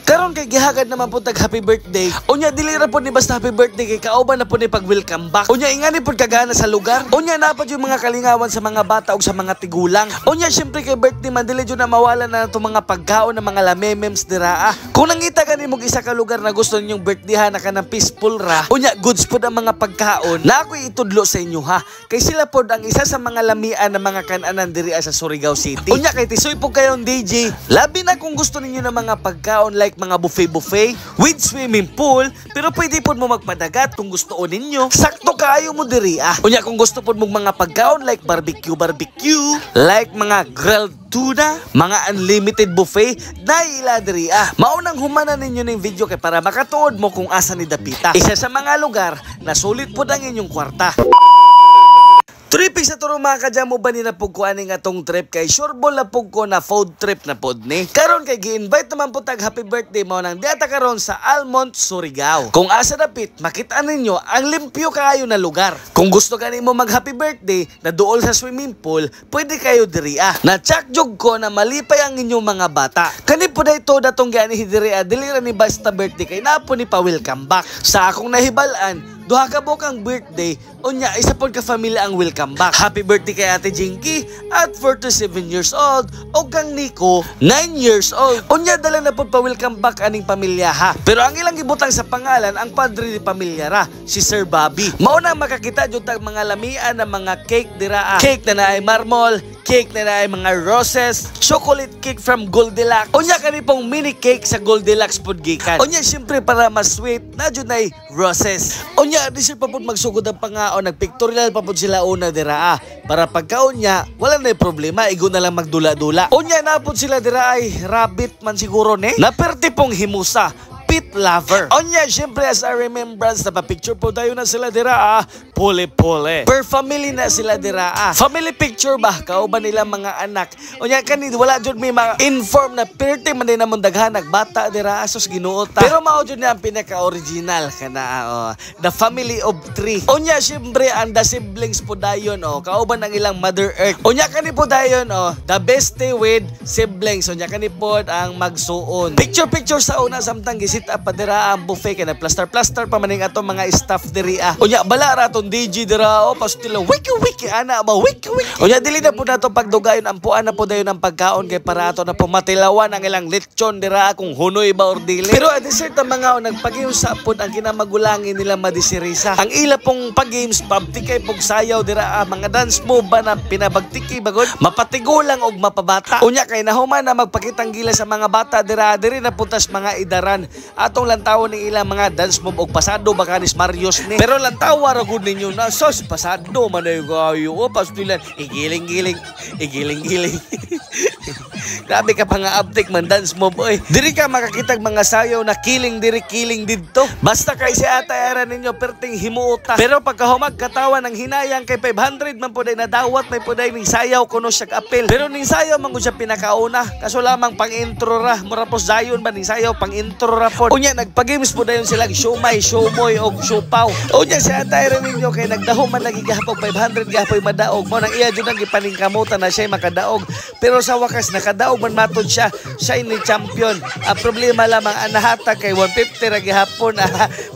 Karon kay gihagad naman po tag happy birthday. Unya dili ra po ni basta happy birthday kay kauban na po ni pag welcome back. Unya ingani po kagana sa lugar. Unya napad yung mga kalingawan sa mga bata ug sa mga tigulang. Unya syempre kay birthday man dili jud na mawala na to mga pagkaon ng mga lamemems dira. Kung nangita ka nimo isa ka lugar na gusto ninyong birthdayhan na kanang peaceful ra, unya goods po ang mga pagkaon na ako itudlo sa inyo ha. Kay sila po ang isa sa mga lamian ng mga kananan diri sa Surigao City. Unya kay tisoy po kayong DJ. Labi na kung gusto ninyo ng mga pagkaon like mga buffet with swimming pool, pero pwede po mo magpadagat kung gusto ninyo. Sakto kaayo mo diri Unya kung gusto po mo mga pagkaon like barbecue, like mga grilled tuna, mga unlimited buffet, dahil diri maunang humanan ninyo ng video kay para makatuod mo kung asa ni dapita. Isa sa mga lugar na sulit po ang inyong kwarta. Tripping sa turo mga kadyamo ba ni na po ko aning atong trip kay sureball na po ko na food trip na pod ni. Karon kay gi-invite naman po tag happy birthday mo nang diata karon sa Almont, Surigao. Kung asa dapit, makita ninyo ang limpyo kaayo na lugar. Kung gusto ka nimo mag happy birthday na duol sa swimming pool, pwede kayo diri Na check jog ko na malipay ang inyong mga bata. Kani po dayto datong giani diri dili ra ni basta birthday kay napo ni pa welcome back. Sa akong nahibalan, duha ka bukang birthday, unya isa pod ka family ang welcome back. Happy birthday kay Ate Jinky at 47 years old o kang Nico 9 years old. Unya dala na pod pa welcome back aning pamilya ha. Pero ang ilang gibutang sa pangalan ang padre ni pamilya ra, si Sir Bobby. Mao na makakita jud tag mga lamian ng mga cake dira. Cake na naay marmol, cake na naay mga roses, chocolate cake from Goldilocks. Unya kani pong mini cake sa Goldilocks pod gikan. Unya syempre para mas sweet na jud nay roses. Unya di sir pa pod magsugod ang pangaon, nagpictorial pa pod sila una dira para pagkaon niya wala na problema, igo na lang magdula-dula. Unya na pod sila dira ay rabbit man siguro ni. Naperti pong himusa, pet lover. Onya, syempre as a remembrance, napapicture po tayo na sila dira pole-pole. Per family na sila dira Family picture ba? Kauban nila mga anak. Onya, kanid wala dyan may mga inform na perti man din namang daghan bata dira sus ginuota. Pero mao dyan na ang pinaka-original kana the family of 3. Onya, syempre ang the siblings po dayon kauban ng ilang Mother Earth. Onya, kani po dayon the best day with siblings. Onya, kani po ang magsuon. Picture sa una samtang gisit up pa dira ang buffet kay na plaster pa maning ato mga staff diri Unya, bala ra ton DJ dira pastila wiki ana ba wiki. Unya dili na po nato pagdugayon ampuan na po dayon ang pagkaon kay para ato na pumatilawan ang ilang lechon dira kung hunoy ba or dili. Pero at dessert ang mga nagpag-games sa pod ang kinamagulangin nila madisirisa. Ang ila pong pag-games pabtikay pog sayaw dira mga dance move ba na pinabagtiki bagod mapatigulang og mapabata. Unya kay nahuman na magpakitang gila sa mga bata diri na putas mga idaran atong lantawon ning ilang mga dance move og pasado bakanis Marios ni. Pero lantawa ra gud ninyo na sos pasado man ay gayo pastilan igiling-giling. Grabe ka pa nga uptake man dance move oy. Diri ka makakitag mga sayaw na killing didto. Basta kay si ata era ninyo perting himuota. Pero pagkahumag katawan ng hinayang kay 500 man puday na dawat may puday ning sayaw kuno siya apel. Pero ning sayaw man gud siya pinakauna kaso lamang pang intro ra mura pos dayon ba ning sayaw pang intro ra pod. Unya nagpa-games po dayon sila siomay, siomoy og siopaw. Unya si ata era ninyo kay nagdaho man lagi gahapon 500 gapoy madaog mo nang iya jud ang gipaningkamutan na siya makadaog. Pero sa wakas nakadaog man matod siya ni champion. Ang problema lamang ang nahatag kay 150 ra gihapon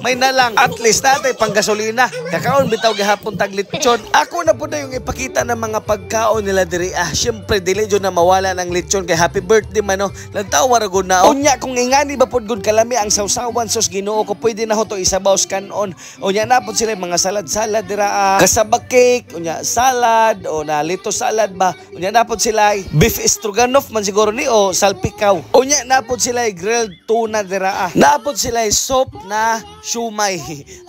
may na lang at least natay pang gasolina kakaon bitaw gihapon tag lechon. Ako na po na yung ipakita ng mga pagkaon nila diri syempre dili jud na mawala ng lechon kay happy birthday man lantaw ra gud na unya kung ingani ba pod gud kalami ang sausawan sos Ginoo ko pwede na ho to isabaw kanon. Unya na pod sila mga salad dira kasabak cake unya salad o na lito salad ba unya na pod sila beef stroganoff man siguro ni o salpikaw. Unya napod sila grilled tuna dira napod sila soup na siomay.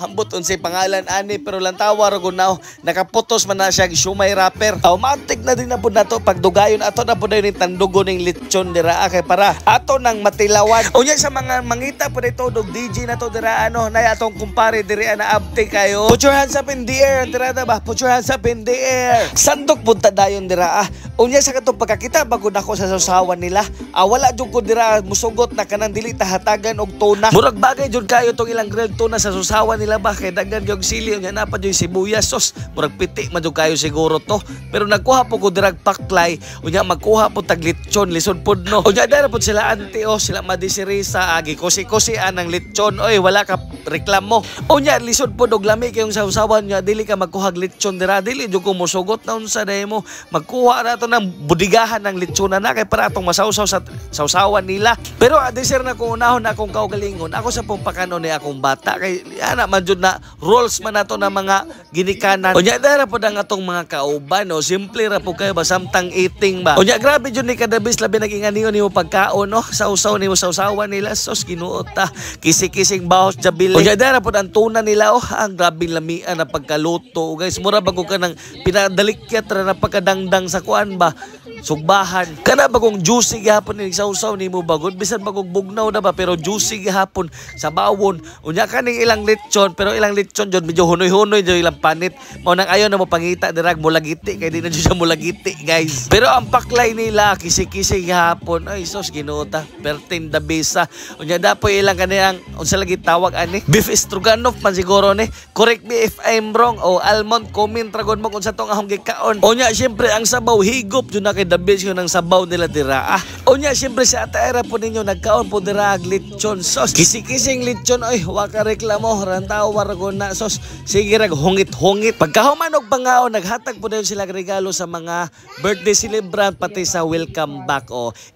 Ambot unsay pangalan ani pero lantawa ra gud na nakaputos man na siya siomay wrapper. Automatic na din na pod nato pagdugayon ato na pod ni tandugo ning lechon dira kay para ato nang matilawan. Unya sa mga mangita Kita po dito dog DJ na to dira na atong kumpare diri na abte kayo. Put your hands up in the air dira ba? Put your hands up in the air. Sandok punta dayon dira. Unya sa katong pagkakita bagod ako sa sausawan nila. Wala jud ko dira musugot na kanang dili tahatagan og tuna. Murag bagay jud kayo tong ilang grilled tuna sa sausawan nila ba kay daghan gyud sili unya na pa jud sibuyas sos. Murag piti man jud kayo siguro to. Pero nagkuha po ko dira paklay unya magkuha po tag lechon lisod pod no. Unya dara pod sila auntie sila madisirisa agi kusi-kusi anang lechon. Oy wala ka reklamo. Unya lisod pod og lami kayong sausawan nya dili ka magkuha lechon dira dili jud ko mosugot na unsa day mo. Magkuha na to ng budigahan ng lechon na kay para atong masawsaw sa sausawan nila. Pero adisir na ko unahon na akong kaugalingon. Ako sa pong pakanon ni akong bata kay ana man jud na rules man nato na mga ginikanan. Unya dara pod ang atong mga kauban simple ra po kayo ba samtang eating ba. Unya grabe jud ni kadabis labi naginganiyon nimo pagkaon sausaw nimo sausawan nila sos ginuota kisi-kising bahos jabil. Unya dara pod ang tuna nila ang grabe lamian na pagkaluto guys. Mura bago ka nang pinadalikyat ra na pagkadangdang sa kuan ba sugbahan kana bagong juicy gihapon ni sausaw nimo bagod bisan bagong bugnaw na ba pero juicy gihapon sa bawon. Unya kaning ilang lechon pero ilang lechon jud medyo hunoy-hunoy jud ilang panit mao nang ayon na mo pangita dirag mulagiti kay di na jud siya mulagiti guys. Pero ang paklay nila kisi-kisi gihapon ay sos ginuota pertin the besa. Unya dapoy ilang kaniyang unsa lagi tawag ani beef stroganoff man siguro ni. Correct me if I'm wrong almond comment ragon mo kung sa tong ahong gikaon. Unya syempre ang sabaw higop jud na kay the best ng sabaw nila dira. Unya syempre sa ataera po ninyo nagkaon po dira lechon sos kisi-kising lechon oy wa ka reklamo rantaw waragon na sos sige rag hungit-hungit. Pagkahuman og pangaon naghatag po dayon sila regalo sa mga birthday celebrant pati sa welcome back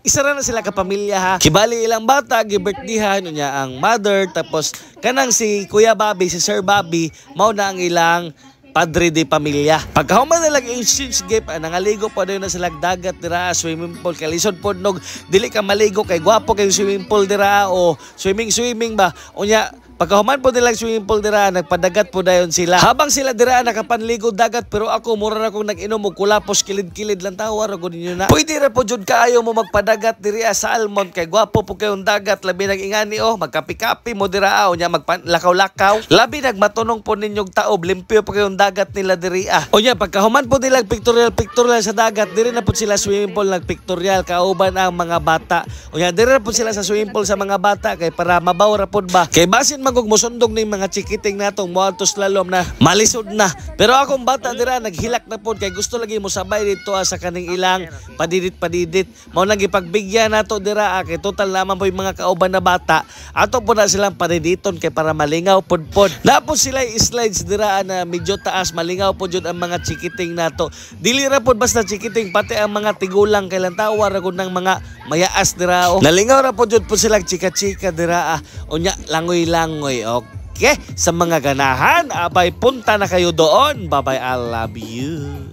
isa ra na sila ka pamilya ha. Kibali ilang bata gi-birthdayhan unya ang mother tapos kanang si Kuya Bobby si Sir Bobby mao na ang ilang padre de pamilya. Pagkahuman nilang exchange gift nangaligo pa dayon na sila dagat dira swimming pool kay lisod pod nog dili ka maligo kay gwapo kay swimming pool dira swimming ba unya. Pagkahuman po nilang swimming pool dira, nagpadagat po dayon sila. Habang sila dira nakapanligo dagat pero ako mura na akong nag-inom og kulapos kilid-kilid lang tawa ra gud ninyo na. Pwede ra po jud kaayo mo magpadagat diri sa almond kay gwapo po kayong dagat labi nag-ingani magkapi-kapi mo dira nya maglakaw-lakaw. Labi nagmatunong po ninyong taob limpyo po kayong dagat nila diri Unya pagkahuman po nilang pictorial sa dagat diri na po sila swimming pool nagpictorial kauban ang mga bata. Unya diri na po sila sa swimming pool sa mga bata kay para mabaw ra pod ba. Kay basin magog mosundog ning mga chikiting natong moadtos lalom na malisod na. Pero akong bata dira naghilak na pod kay gusto lagi mo sabay dito sa kaning ilang padidit. Mao nang gipagbigyan nato dira kay total naman po yung mga kauban na bata. Ato po na silang padiditon kay para malingaw pod. Napos sila slides dira na medyo taas malingaw pod jud ang mga chikiting nato. Dili ra pod basta chikiting pati ang mga tigulang kay lang tawa ra gud ng mga mayaas dira Nalingaw ra pod jud po sila chika-chika dira Unya langoy-langoy. Okay, sa mga ganahan, abay punta na kayo doon. Bye-bye, I love you.